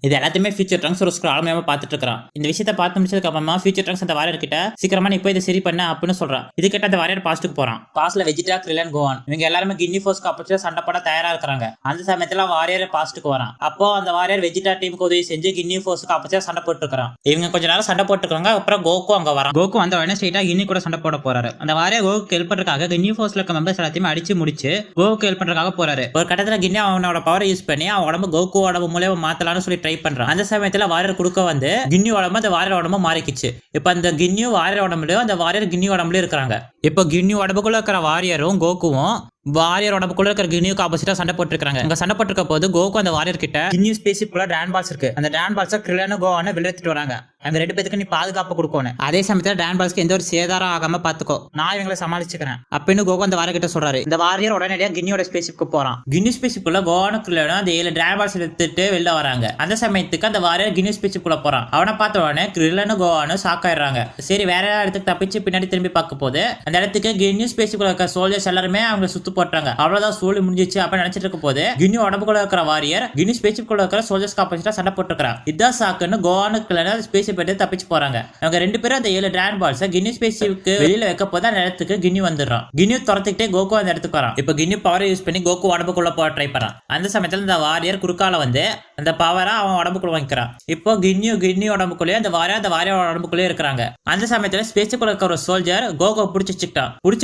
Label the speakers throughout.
Speaker 1: இது எல்லாத்தையுமே future Trunks ஒரு ஆழமையாக பார்த்துட்டு இருக்கான். இந்த விஷயத்தை பார்த்து முடிச்சதுக்கு அப்புறமா ஃபியூச்சர் ட்ரங்க்ஸ் அந்த வாரியர் கிட்ட சீக்கிரமா நீ போய் இதை சரி பண்ண அப்படின்னு சொல்றான். இது கிட்ட அந்த வாரியர் பாஸ்ட்டுக்கு போறான். பாஸ்ட்ல வெஜிடா, கிரில்லன், கோவான் இவங்க எல்லாருமே கின்னி ஃபோர்ஸ்க்கு அப்போ சண்டை போட தயாரா இருக்காங்க. அந்த சமயத்துல வாரியர் பாஸ்ட்டுக்கு வரான். அப்போ அந்த வாரியர் வெஜிடா டீமுக்கு உதவி செஞ்சு கின்னி ஃபோர்ஸ்க்கு அப்போ சண்டை போட்டு இருக்கான். இவங்க கொஞ்ச நேரம் சண்டை போட்டுருக்காங்க. அப்புறம் கோகு அங்க வரான். கோகு அந்த உடனே ஸ்ட்ரெயிட்டா கின்னி கூட சண்டை போட போறாரு. அந்த வாரியர் கோகுக்கு ஹெல்ப் பண்றதுக்காக கின்னி ஃபோர்ஸ்ல இருக்க மெம்பர்ஸ் எல்லாத்தையுமே அடிச்சு முடிச்சு கோகுக்கு ஹெல்ப் பண்றதுக்காக போறாரு. ஒரு கட்டத்துல கின்னி அவனோட பவரை யூஸ் பண்ணி அவன் உடம்பு கோகு உடம்பு மூலமா மாத்தலாம்னு சொல்லி ட்ரை பண்றான். அந்த சமயத்துல வாரியர் குடுக்க வந்து கின்னி உடம்பு அந்த வாரியர் உடம்பு மாறிக்கிச்சு. இப்ப அந்த கின்னி வாரியர் உடம்புலயும் அந்த வாரியர் கின்னி உடம்புலயும் இருக்காங்க. இப்ப கின்னி உடம்புக்குள்ள இருக்கிற வாரியரும் கோகுவும் வாரியர் உடம்புக்குள்ள இருக்கிற கின்னியுக்கு ஆப்போசிட்டா சண்டை போட்டு இருக்காங்க. அங்க சண்டை போட்டுருக்க போது கோகு அந்த வாரியர் கிட்ட கின்னியூ ஸ்பேஸ்ஷிப்ல டான் பால்ஸ் இருக்கு. அந்த டான் பால்ஸை கிரில்லனு கோவானு வெளியேற்றிட்டு வராங்க. அந்த ரெண்டு பேருக்கு நீ பாதுகாப்பு கொடுக்கணும். அதே சமயத்துல டான் பால்ஸ்க்கு எந்த ஒரு சேதாரம் ஆகாம பாத்துக்கோ, நான் இவங்களை சமாளிச்சுக்கிறேன் அப்படின்னு கோகு அந்த வாரியர் கிட்ட சொல்றாரு. இந்த வாரியர் உடனடியா கின்னியோட ஸ்பேஸ்ஷிப்க்கு போறான். கின்னி ஸ்பேஸ்ஷிப்ல கோவானு கிரில்லனும் அந்த 7 டான் பால்ஸ் எடுத்துட்டு வெளில வராங்க. அந்த சமயத்துக்கு அந்த வாரியர் கின்னி ஸ்பேஸ்ஷிப்குள்ள போறான். அவனை பார்த்த உடனே கிரில்லனு கோவானு ஷாக் ஆயிடுறாங்க. சரி வேற இடத்துக்கு தப்பிச்சு பின்னாடி திரும்பி பார்க்க போது அந்த இடத்துக்கு கின்னி ஸ்பேஸ்ஷிப்ல இருக்க சோல்ஜர்ஸ் எல்லாருமே அவங்க சுத்து போட்டாங்க. அவ்வளவுதான் சோழி முடிஞ்சிச்சு அப்படின்னு நினைச்சிட்டு இருக்க போது கின்னி உடம்புக்குள்ள இருக்கிற வாரியர் கின்னி ஸ்பேஸ்ஷிப்குள்ள இருக்கிற சோல்ஜர்ஸ் ஆப்போசிட்டா சண்டை போட்டுருக்கான். இதான் சாக்குன்னு கோவானு கிரில்லன் ஸ்பேஸ்ஷிப் எடுத்து தப்பிச்சு போறாங்க. அவங்க ரெண்டு பேரும் அந்த 7 டிராகன் பால்ஸ் கின்னி ஸ்பேஸ்ஷிப்க்கு வெளியில வைக்க போது அந்த இடத்துக்கு கின்னி வந்துடுறான். கின்னி துரத்துக்கிட்டே கோகு அந்த இடத்துக்கு வரான். இப்ப கின்னி பவரை யூஸ் பண்ணி கோகு உடம்புக்குள்ள போக ட்ரை பண்ணான். அந்த சமயத்துல இந்த வாரியர் குறுக்கால வந்து அந்த பவரை அவன் உடம்புக்குள்ள வைக்கிறான். இப்போ கின்னி உடம்புக்குள்ளேயே அந்த வாரியர் உடம்புக்குள்ளே இருக்கிறாங்க. அந்த சமயத்துல ஸ்பேஸ்ஷிப்குள்ள இருக்கிற ஒரு சோல்ஜர் கோகு பிடிச்சு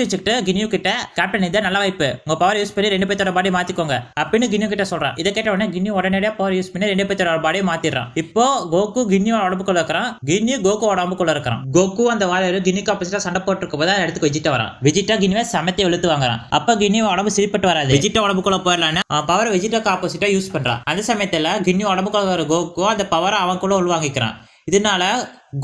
Speaker 1: வச்சுக்கிட்டு கின்னியூ கிட்ட கேப்டன் இதை நல்ல வாய்ப்பு, உங்க பவர் யூஸ் பண்ணி 2 பேரோட பாடி மாத்திக்கோங்க அப்படின்னு கின்னியூ கிட்ட சொல்றான். இதை கேட்ட உடனே கின்னி உடனடியா பவர் யூஸ் பண்ணி 2 பேரோட பாடியை மாத்திடுறான். இப்போ கோகு கின்னி உடம்புக்குள்ள இருக்கிறான். கின்னி கோகு உடம்புக்குள்ள இருக்கிறான். கோகு அந்த வாரியர் கின்னிக்கு ஆப்போசிட்டா சண்டை போட்டுருக்க போது இடத்துக்கு வெஜிட்டா வரான். வெஜிட்டா கின்னியை சமத்தை இழுத்து வாங்குறான். அப்ப கின்னி உடம்பு சிரிப்பட்டு வராது. வெஜிட்டா உடம்புக்குள்ள போயிடலான்னு பவர் வெஜிட்டாக்கு ஆப்போசிட்டா யூஸ் பண்றான். அந்த சமயத்துல கின்னி உடம்புக்குள்ள வர கோகு அந்த பவரை அவனுக்குள்ள உள்வாங்கிக்கிறான். இதனால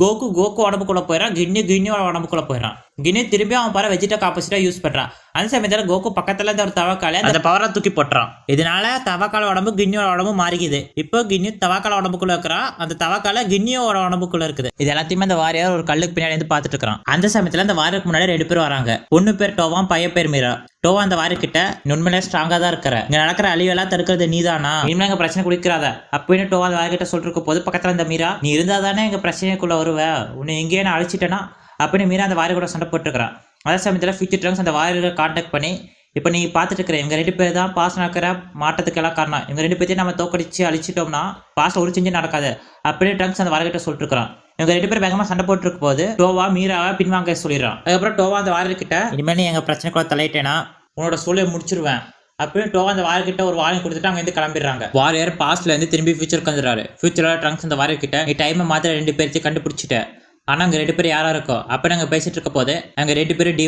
Speaker 1: கோகு உடம்புக்குள்ள போயிடறான். கின்னியோட உடம்புக்குள்ள போயிடறான். கின்னி திரும்பி அவன் பவரை வெஜிட்டாக்கு ஆப்போசிட்டா யூஸ் பண்றான். அந்த சமயத்துல கோகு பக்கத்துல இருந்த ஒரு தவக்கால அந்த பவரை தூக்கி போட்டுறான். இதனால தவக்கால உடம்பு கின்னியோட உடம்பு மாறிக்குது. இப்போ கின்னி தவக்கால உடம்புக்குள்ள இருக்கிறான். அந்த தவக்கால கின்னியோட உடம்புக்குள்ள இருக்குது. இது எல்லாத்தையுமே அந்த வாரியர் ஒரு கல்லுக்கு பின்னாடி வந்து பாத்துட்டு இருக்கான். அந்த சமயத்துல அந்த வாரியருக்கு முன்னாடி 2 பேர் வராங்க. பொண்ணு பேர் டோவான், பையன் பேர் மீரா. டோவா அந்த வாரியர் கிட்ட உண்மையிலே ஸ்ட்ராங்கா தான் இருக்கிற, இங்க நடக்கிற அழிவெல்லாம் தடுக்கிறது நீதானா, இனிமே எங்க பிரச்சனை குடிக்கிறாத அப்படின்னு டோவா அந்த வாரியர் கிட்ட சொல்லிருக்க போது பக்கத்துல அந்த மீரா நீ இருந்தா தானே எங்க பிரச்சனைக்குள்ள வருவ, உன்னை எங்கேயே நான் அழிச்சிட்டேனா அப்படின்னு மீரா அந்த வாரியர் கூட சண்டை போட்டுருக்கான். அதே சமயத்தில் ஃபியூச்சர் ட்ரங்க்ஸ் அந்த வாரியரை கான்டாக்ட் பண்ணி இப்போ நீ பார்த்துட்டு இருக்கிற இவங்க 2 பேர் தான் பாஸ் நடக்கிற மாற்றத்துக்கு எல்லாம் காரணம், இவங்க 2 பேர்த்தையும் நம்ம தோக்கடிச்சு அழிச்சிட்டோம்னா பாஸ்ல ஒரு செஞ்சு நடக்காது அப்படின்னு ட்ரங்க்ஸ் அந்த வாரியர்கிட்ட சொல்லிட்டு இருக்கிறான். இவங்க 2 பேர் வேகமா சண்டை போட்டுருக்க போது டோவா மீராவை பின்வாங்க சொல்லிடுறான். அதுக்கப்புறம் டோவா அந்த வாரியர் கிட்ட இனிமேல் நீ எங்க பிரச்சனைக்குள்ள தலையிட்டேனா உன்னோட சூழலை முடிச்சிருவேன் அப்படின்னு டோவா அந்த வாரியர் கிட்ட ஒரு வாரியம் கொடுத்துட்டு அவங்க வந்து கிளம்பிடுறாங்க. வாரியர் பாஸ்ட்ல இருந்து திரும்பி ஃபியூச்சருக்கு வந்துடுறாரு. ஃபியூச்சர்ல ட்ரங்க்ஸ் அந்த வாரியர் கிட்ட நீ டைமை மாத்திர 2 பேர்த்தையும் கண்டுபிடிச்சிட்டேன், ஆனா அங்க 2 பேர் யாரா இருக்கோ அப்ப நாங்க பேசிட்டு இருக்க போது அங்க 2 பேரும்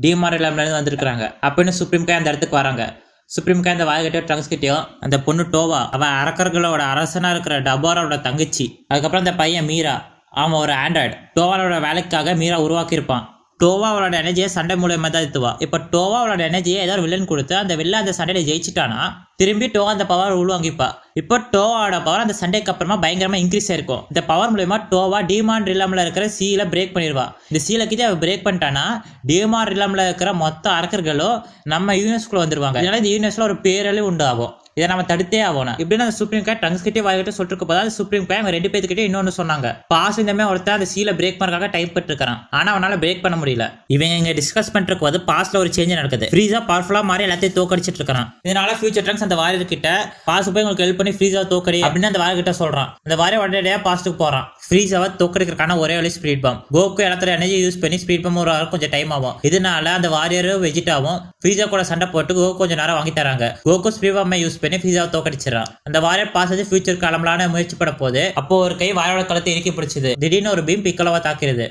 Speaker 1: டிமார் இல்லாமல இருந்து வந்திருக்காங்க அப்படின்னு சுப்ரீம் கே அந்த இடத்துக்கு வராங்க. சுப்ரீம் கே அந்த வாய்கிட்ட ட்ரங்க்ஸ் கிட்டயும் அந்த பொண்ணு டோவா அவன் அரக்கர்களோட அரசனா இருக்கிற டபாரோட தங்கச்சி, அதுக்கப்புறம் அந்த பையன் மீரா அவன் ஒரு ஆண்ட்ராய்டு டோவாரோட வேலைக்காக மீரா உருவாக்கி இருப்பான். டோவாவோட எனர்ஜியை சண்டை மூலமா தான் எத்துவா. இப்போ டோவாவோட எனர்ஜியை ஏதாவது வில்லன் கொடுத்து அந்த வில்லன் அந்த சண்டையில ஜெயிச்சிட்டானா திரும்பி டோவா அந்த பவர் உள்வாங்கிப்பா. இப்போ டோவாவோட பவர் அந்த சண்டைக்கு அப்புறமா பயங்கரமா இன்க்ரீஸ் ஆயிருக்கும். இந்த பவர் மூலமா டோவா டிமாண்ட் ரிலம்ல இருக்கிற சீல பிரேக் பண்ணிடுவா. இந்த சீல கிட்ட அவ பிரேக் பண்ணிட்டானா டிமாண்ட் ரிலம்ல இருக்கிற மொத்த அரக்கர்களும் நம்ம யூனிவர்ஸ்குள்ள வந்துருவாங்க. இதனால இந்த யூனிவர்ஸ்ல ஒரு பேரழிவு உண்டாகும். இதை நம்ம தடுத்தே ஆகணும் இப்படின்னு அந்த சுப்ரீம் கோர்ட் ட்ரங்க்ஸ் கிட்டே வாய்கிட்ட சொல்லிட்டு போது சுப்ரீம் கோர்ட் அவங்க 2 பேர்த்துக்கிட்டே இன்னொன்னு சொன்னாங்க. பாஸ் இந்த ஒருத்தர் அந்த சீல பிரேக் பண்றதுக்காக டைப் பண்ணிட்டு இருக்கான். ஆனா அவனால பிரேக் பண்ண முடியல. இவங்க இங்க டிஸ்கஸ் பண்ணிட்டு போது பாஸ்ல ஒரு சேஞ்ச் நடக்குது. ஃப்ரீஸா பவர்ஃபுல்லா மாறி எல்லாத்தையும் தோக்கடிச்சிட்டு இருக்கான். இதனால ஃபியூச்சர் ட்ரங்க்ஸ் அந்த வாரியர் கிட்ட பாஸ் போய் உங்களுக்கு ஹெல்ப் பண்ணி ஃப்ரீஸா தோக்கடி அப்படின்னு அந்த வாரியர் கிட்ட சொல்றான். அந்த வாரியர் உடனடியா பாஸ்ட்டுக்கு போறான். ஃப்ரீஸாவை தோக்கடிக்கிறதுக்கான ஒரே வழி ஸ்பீட் பம். கோகு எல்லாத்தோட எனர்ஜி யூஸ் பண்ணி ஸ்பீட் பம் ஒரு கொஞ்சம் டைம் ஆகும். இதனால அந்த வாரியரும் வெஜிட்டாவும் ஃப்ரீஸா கூட சண்டை போட்டு கோகு கொஞ்சம் நேரம் வாங்கி தராங்க. கோகு ஸ்பீட் பம்மை யூஸ் பண்ணி ஃப்ரீஸாவை தோக்கடிச்சு அந்த வாரியர் பாஸ் வந்து ஃபியூச்சர் கிளம்பலான முயற்சி பண்ண போது அப்போ ஒரு கை வாயோட கழுத்தை இறுக்கி பிடிச்சது. திடீர்னு ஒரு பீம் பிக்கலவா தாக்குறது.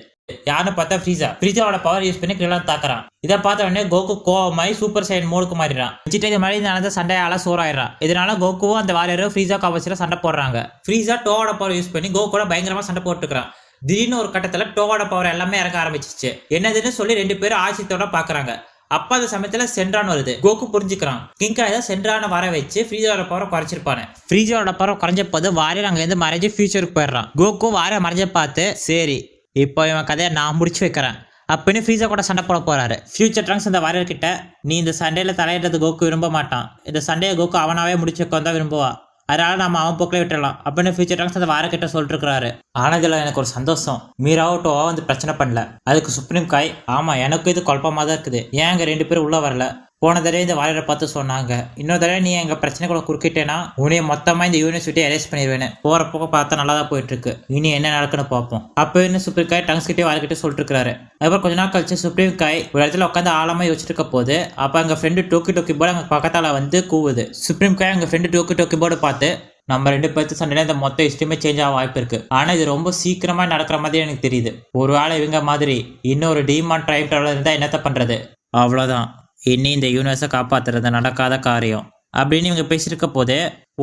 Speaker 1: யாருன்னு பார்த்தா ஃப்ரீஸாவோட பவர் யூஸ் பண்ணி கிரில்லன் தாக்குறான். இதை பார்த்த உடனே கோகு கோவமாய் சூப்பர் சைன் மோடுக்கு மாறிடுறான். வெஜிடா மாதிரி நடந்த சண்டையால சோறாயிடுறான். இதனால கோகுவும் அந்த வாரியரும் ஃப்ரீஸா ஆப்போசிட்டா சண்டை போடுறாங்க. ஃப்ரீஸா டோவோட பவர் யூஸ் பண்ணி கோகுவோட பயங்கரமா சண்டை போட்டுக்கிறான். திடீர்னு ஒரு கட்டத்துல டோவோட பவர் எல்லாமே இறக்க ஆரம்பிச்சிச்சு. என்னதுன்னு சொல்லி 2 பேரும் ஆச்சரியத்தோட பாக்குறாங்க. அப்ப அந்த சமயத்துல சென்ட்ரான் வருது. கோகு புரிஞ்சுக்கிறான் கிங்கா ஏதோ சென்ட்ரான வர வச்சு ஃப்ரீஸாவோட பவரை குறைச்சிருப்பானு. ஃப்ரீஸாவோட பவர் குறைஞ்ச போது வாரியர் அங்க இருந்து மறைஞ்சு ஃபியூச்சருக்கு போயிடுறான். கோகு வாரியர் மறைஞ்ச பார்த்து சரி இப்போ இவன் கதையை நான் முடிச்சு வைக்கிறேன் அப்படின்னு ஃப்ரீஸா கூட சண்டை போட போறாரு. ஃபியூச்சர் ட்ரங்க்ஸ் அந்த வாரியர் கிட்ட நீ இந்த சண்டையில தலையிடுறது கோகு விரும்ப மாட்டான், இந்த சண்டையை கோகு அவனாவே முடிச்சு வைக்க தான் விரும்புவா அதனால நம்ம அவன் போக்கில் விட்டுறலாம் அப்படின்னு ஃபியூச்சர் ட்ரங்க்ஸ் அந்த வார கிட்ட சொல்லிட்டு இருக்காரு. ஆனா இதுல எனக்கு ஒரு சந்தோஷம், மீராவும் டோவா வந்து பிரச்சனை பண்ணல. அதுக்கு சுப்ரீம் காய் ஆமா எனக்கும் இது குழப்பமா தான் இருக்குது, ஏன் அங்க 2 பேரும் உள்ள வரல. போன தடவை இந்த வாரியரை பார்த்து சொன்னாங்க, இன்னொரு தடவை நீ எங்க பிரச்சனை கூட குறுக்கிட்டேன்னா உன்னைய மொத்தமா இந்த யூனிவர்சிட்டியை அரெஸ்ட் பண்ணிடுவேன்னு. போற போக்க பார்த்தா நல்லா தான் போயிட்டு இருக்கு, இனி என்ன நடக்குன்னு பார்ப்போம். அப்போ இன்னும் சுப்ரீம் காய் டங்ஸ் கிட்டே வாரிக்கிட்டே சொல்லிட்டு இருக்காரு. அதுக்கப்புறம் கொஞ்ச நாள் கழிச்சு சுப்ரீம் காய் ஒரு இடத்துல உட்காந்து ஆழமா யோசிச்சுட்டு இருக்க போது அப்ப எங்க ஃப்ரெண்டு டோக்கி டோக்கி போர்டு அங்க பக்கத்தால வந்து கூவுது. சுப்ரீம் காய் எங்க ஃப்ரெண்டு டோக்கி டோக்கி போர்டு பார்த்து நம்ம 2 பேர்த்து சண்டையில இந்த மொத்த ஹிஸ்டரியுமே சேஞ்ச் ஆக வாய்ப்பு இருக்கு, ஆனா இது ரொம்ப சீக்கிரமா நடக்கிற மாதிரி எனக்கு தெரியுது. ஒருவேளை இவங்க மாதிரி இன்னொரு டீமான் டைம் டிராவலர் இருந்தா என்னத்த பண்றது, அவ்வளவுதான் இன்னி இந்த யூனிவர்ஸை காப்பாத்துறது நடக்காத காரியம் அப்படின்னு இவங்க பேசியிருக்க போது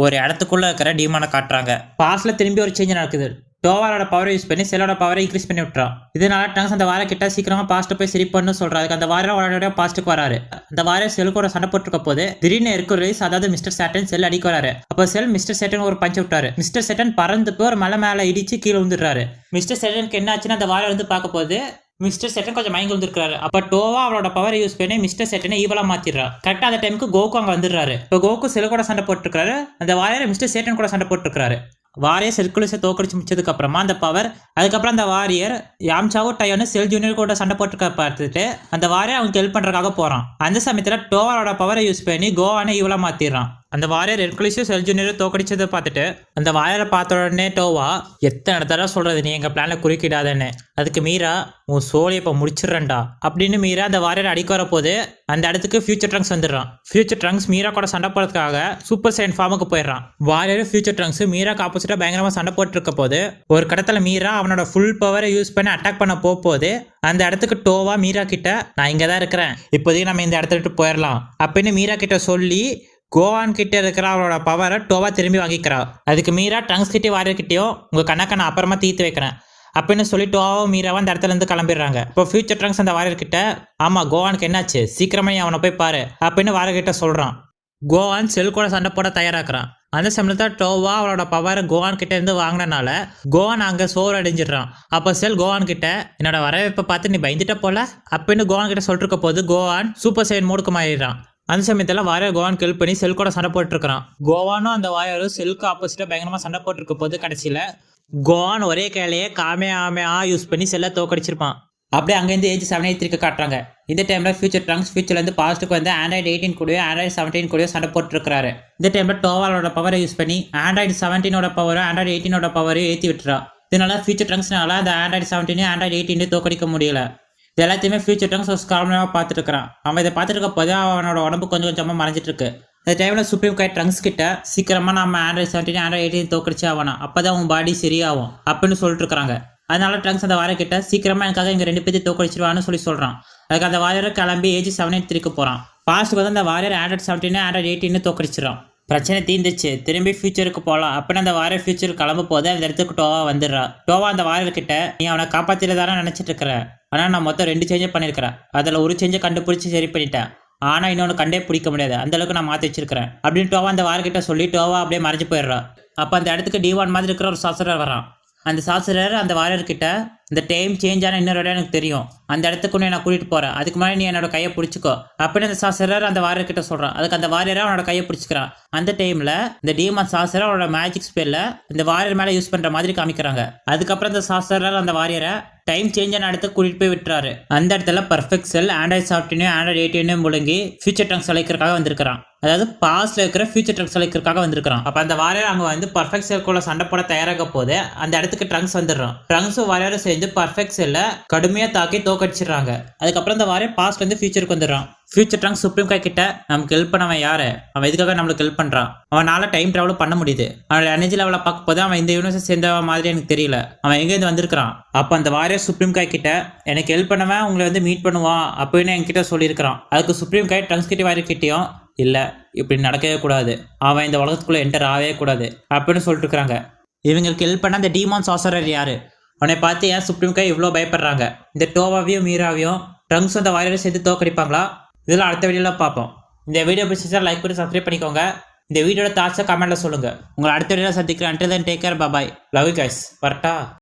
Speaker 1: ஒரு இடத்துக்குள்ள இருக்கிற டீமானை காட்டுறாங்க. பாஸ்ட்ல திரும்பி ஒரு சேஞ்ச் நடக்குது. டோவாலோட பவரை யூஸ் பண்ணி செல்லோட பவரை இன்க்ரீஸ் பண்ணி விட்டுறான். இதனால டங்ஸ் அந்த வார கிட்ட சீக்கிரமா பாஸ்ட் போய் சரி பண்ணு சொல்றாரு. அதுக்கு அந்த வாரம் உடனடியாக பாஸ்ட்டுக்கு வராரு. அந்த வாரம் செல் கூட சண்டை போட்டுருக்க போது திடீர்னு எர்குலிஸ் அதாவது மிஸ்டர் சேட்டன் செல் அடிக்க வராரு. அப்போ செல் மிஸ்டர் சேட்டன் ஒரு பஞ்சு விட்டாரு. மிஸ்டர் சேட்டன் பறந்து போய் ஒரு மலை மேல இடிச்சு கீழே விழுந்துடுறாரு. மிஸ்டர் சேட்டனுக்கு என்ன ஆச்சுன்னா அந்த வாரம் வந்து பார்க்க போது மிஸ்டர் செட்டன் கொஞ்சம் மயங்கி வந்துருக்காரு. அப்ப டோவா அவளோட பவரை யூஸ் பண்ணி மிஸ்டர் செட்டனை ஈவலா மாத்திடுறா. கரெக்டா அந்த டைமுக்கு கோகு அங்க வந்துடுறாரு. இப்போ கோகு செல் கூட சண்டை போட்டுருக்காரு. அந்த வாரியர் மிஸ்டர் சேட்டன் கூட சண்டை போட்டுருக்காரு. வாரியர் செல்குலிஸை தோக்கடிச்சு முடிச்சதுக்கு அப்புறமா அந்த பவர் அதுக்கப்புறம் அந்த வாரியர் யாம்சாவும் டயோன்னு செல் ஜூனியர் கூட சண்டை போட்டுருக்க பார்த்துட்டு அந்த வாரியர் அவங்க ஹெல்ப் பண்றதுக்காக போறான். அந்த சமயத்துல டோவாலோட பவரை யூஸ் பண்ணி கோவானை ஈவலா மாத்திடுறான். அந்த வாரியர் ஹெர்குலிஸும் செல் ஜூனியரும் தோக்கடிச்சதை பார்த்துட்டு அந்த வாரியரை பார்த்த உடனே டோவா எத்தனை தடவை சொல்றது நீ எங்க பிளான குறுக்கிடாதன்னு. அதுக்கு மீரா உன் சோழியை இப்போ முடிச்சிடறேன்டா அப்படின்னு மீரா அந்த வாரியரை அடிக்க வர போது அந்த இடத்துக்கு ஃபியூச்சர் ட்ரங்க்ஸ் வந்துடுறான். ஃபியூச்சர் ட்ரங்க்ஸ் மீரா கூட சண்டை போடுறதுக்காக சூப்பர் சைன் ஃபார்முக்கு போயிடுறான். வாரியர் ஃபியூச்சர் ட்ரங்க்ஸ் மீராக்கு ஆப்போசிட்டா பயங்கரமா சண்டை போட்டு இருக்க போது ஒரு கடத்துல மீரா அவனோட ஃபுல் பவரை யூஸ் பண்ணி அட்டாக் பண்ண போது அந்த இடத்துக்கு டோவா மீரா கிட்ட நான் இங்க தான் இருக்கிறேன், இப்போதைக்கு நம்ம இந்த இடத்த விட்டு போயிடலாம் அப்படின்னு மீரா கிட்ட சொல்லி கோவான் கிட்ட இருக்கிற அவளோட பவரை டோவா திரும்பி வாங்கிக்கிறா. அதுக்கு மீரா ட்ரங்க்ஸ் கிட்டே வாரியர் கிட்டேயும் உங்க கணக்கை நான் அப்புறமா தீர்த்து வைக்கிறேன் அப்படின்னு சொல்லி டோவாவும் மீராவும் அந்த இடத்துல இருந்து கிளம்பிடுறாங்க. இப்போ ஃபியூச்சர் ட்ரங்க்ஸ் அந்த வாரியர் கிட்ட ஆமா கோவானுக்கு என்னாச்சு சீக்கிரமா நீ அவனை போய் பாரு அப்படின்னு வாரியர் கிட்ட சொல்றான். கோவான் செல் கூட சண்டை போட தயாராக்குறான். அந்த சமயத்தில் டோவா அவளோட பவரை கோவான் கிட்ட இருந்து வாங்கினனால கோவான் அங்கே சோறு அடைஞ்சிடறான். அப்போ செல் கோவான் கிட்ட என்னோட வரவேற்பை பார்த்து நீ பயந்துட்ட போல அப்படின்னு கோவான் கிட்ட சொல்லிட்டு இருக்க போது கோவான் சூப்பர் சைன் மோடுக்கு மாறிடுறான். அந்த சமயத்தில் வாரியர் கோவான் ஹெல்ப் பண்ணி செல் கூட சண்டை போட்டுருக்கான். கோவானும் அந்த வாரியரும் செல்க்கு ஆப்போசிட்டா பயங்கரமா சண்டை போட்டுருக்க போது கடைசியில கோவான் ஒரே கையிலேயே காமே யூஸ் பண்ணி செல்லை தோக்கடிச்சிருப்பான். அப்படியே அங்கேருந்து ஏஜ் 783 காட்டுறாங்க. இந்த டைம்ல ஃபியூச்சர் ட்ரங்க்ஸ் ஃபியூச்சர்லேருந்து பாஸ்ட்டுக்கு வந்து ஆண்ட்ராய்டு 18 கூடயோ ஆண்ட்ராய்டு 17 கூடயோ சண்டை போட்டுருக்காரு. இந்த டைம்ல டோவாலோட பவரை யூஸ் பண்ணி ஆண்ட்ராய்டு 17ஓட பவரும் ஆண்ட்ராய்டு 18ஓட பவரையும் ஏற்றி விட்டுறா. இதனால ஃபியூச்சர் ட்ரங்க்ஸ்னால அந்த ஆண்ட்ராய்டு 17 ஆண்ட்ராய்டு 18 தோக்கடிக்க முடியல. இது எல்லாத்தையுமே ஃபியூச்சர் ட்ரங்க்ஸ் ஒரு ஸ்கார்மாக பார்த்துட்டு இருக்கிறான். அவன் இதை பார்த்துட்டு இருக்க போது அவனோட உடம்பு கொஞ்சம் கொஞ்சமாக மறைஞ்சிட்டு இருக்கு. அந்த டைமில் சுப்ரீம் காய் ட்ரங்க்ஸ் கிட்ட சீக்கிரமாக நம்ம ஆண்ட்ராய்டு 17 ஆண்ட்ராய்டு 18 தோக்கடிச்சு ஆகணும், அப்போ தான் உன் பாடி சரியாகும் அப்படின்னு சொல்லிட்டு இருக்காங்க. அதனால ட்ரங்க்ஸ் அந்த வாரியர் கிட்ட சீக்கிரமாக எனக்காக இங்கே 2 பேர்த்தையும் தோக்கடிச்சிருவான்னு சொல்கிறான். அதுக்கு அந்த வாரியரை கிளம்பி ஏஜ் 783 போகிறான். பாஸ்ட்டுக்கு வந்து அந்த வாரியர் ஆண்ட்ராய்டு 17 ஆண்ட்ராய்டு 18 தோக்கடிச்சிடறான். பிரச்சனை தீர்ந்துச்சு, திரும்பி ஃபியூச்சருக்கு போகலாம் அப்படின்னு அந்த வாரியர் ஃபியூச்சருக்கு கிளம்ப போது அந்த இடத்துக்கு டோவா வந்துடுறா. டோவா அந்த வாரியர் கிட்ட நீ அவனை காப்பாற்றில நினச்சிட்டு இருக்கிற, ஆனால் நான் மொத்தம் 2 சேஞ்சை பண்ணியிருக்கிறேன், அதில் ஒரு சேஞ்சை கண்டுபிடிச்சி சரி பண்ணிட்டேன், ஆனால் இன்னொன்று கண்டே பிடிக்க முடியாது அந்த அளவுக்கு நான் மாற்றி வச்சிருக்கிறேன் அப்படின்னு டோவா அந்த வாரியர்கிட்ட சொல்லி டோவா அப்படியே மறைஞ்சு போயிடுறா. அப்போ அந்த இடத்துக்கு டிவான் மாதிரி இருக்கிற ஒரு சாஸ்திரர் வரான். அந்த சாஸ்திரர் அந்த வாரியர்கிட்ட இந்த டைம் சேஞ்ச் ஆன இன்னொரு இடம் எனக்கு தெரியும், அந்த இடத்துக்கு நான் கூட்டிகிட்டு போகிறேன், அதுக்கு முன்னாடி நீ என்னோட கையை பிடிச்சிக்கோ அப்படின்னு அந்த சாஸ்திரர் அந்த வாரியர் கிட்ட சொல்கிறான். அதுக்கு அந்த வாரியரை அவனோட கையை பிடிச்சிக்கிறான். அந்த டைமில் இந்த டீமான் சாஸ்திரர் அவனோட மேஜிக் ஸ்பெல்ல இந்த வாரியர் மேலே யூஸ் பண்ணுற மாதிரி காமிக்கிறாங்க. அதுக்கப்புறம் அந்த சாஸ்திரர் அந்த வாரியரை டைம் சேஞ்ச் ஆன இடத்துக்கு கூட்டிகிட்டு போய் விட்டுறாரு. அந்த இடத்துல பர்ஃபெக்ட் செல் ஆண்ட்ராய்டு 17 ஆண்ட்ராய்டு 18 முழுங்கி ஃபியூச்சர் ட்ரங்க்ஸ் அழைக்கிறதுக்காக வந்திருக்கிறான். அதாவது பாஸ்ட்ல இருக்கிற ஃபியூச்சர் ட்ரங்க்ஸ் அழைக்கிறதுக்காக வந்திருக்கிறான். அப்போ அந்த வாரியர் அங்கே வந்து பர்ஃபெக்ட் செல்குள்ள சண்டை போட தயாராக போது அந்த இடத்துக்கு ட்ரங்க்ஸ் வந்துடுறான். ட்ரங்க்ஸும் வாரியரும் சேர்ந்து பர்ஃபெக்ட் செல்ல கடுமையாக தாக்கி தோக்கடிச்சிடுறாங்க. அதுக்கப்புறம் அந்த வாரியர் பாஸ்ட்ல இருந்து ஃபியூச்சருக்கு வந்துடுறான். ஃபியூச்சர் ட்ரங்க்ஸ் சுப்ரீம் காய் கிட்ட நமக்கு ஹெல்ப் பண்ணவன் யாரு, அவன் எதுக்காக நம்மளுக்கு ஹெல்ப் பண்றான், அவனால டைம் டிராவல் பண்ண முடியுது, அவனோட எனர்ஜி லெவலை பார்க்க போது அவன் இந்த யூனிவர்ஸ் சேர்ந்த மாதிரி எனக்கு தெரியல, அவன் எங்கேருந்து வந்திருக்கிறான். அப்போ அந்த வாரியர் சுப்ரீம் காய் கிட்ட எனக்கு ஹெல்ப் பண்ணவன் உங்களை வந்து மீட் பண்ணுவான் அப்படின்னு என்கிட்ட சொல்லியிருக்கிறான். அதுக்கு சுப்ரீம் காய் ட்ரங்க்ஸ் கிட்ட வாரியர் கிட்டையும் இல்லை இப்படி நடக்கவே கூடாது, அவன் இந்த உலகத்துக்குள்ள என்டர் ஆகவே கூடாது அப்படின்னு சொல்லிட்டு இருக்கிறாங்க. இவங்களுக்கு ஹெல்ப் பண்ண அந்த டீமான் சாசரர் யாரு, அவனை பார்த்து ஏன் சுப்ரீம் காய் இவ்வளோ பயப்படுறாங்க, இந்த டோவாவையும் மீராவையும் ட்ரங்க்ஸ் அந்த வாரியரை சேர்த்து தோக்கடிப்பாங்களா, இதெல்லாம் அடுத்த வீடியோவில் பார்ப்போம். இந்த வீடியோ பிடிச்சா லைக் பண்ணி சப்ஸ்கிரைப் பண்ணிக்கோங்க. இந்த வீடியோட தாட்ஸை கமெண்ட்டில் சொல்லுங்கள். உங்களை அடுத்த வீடியோவில் சந்திக்கிறேன். until then take care, bye bye, love you guys, வரட்டா.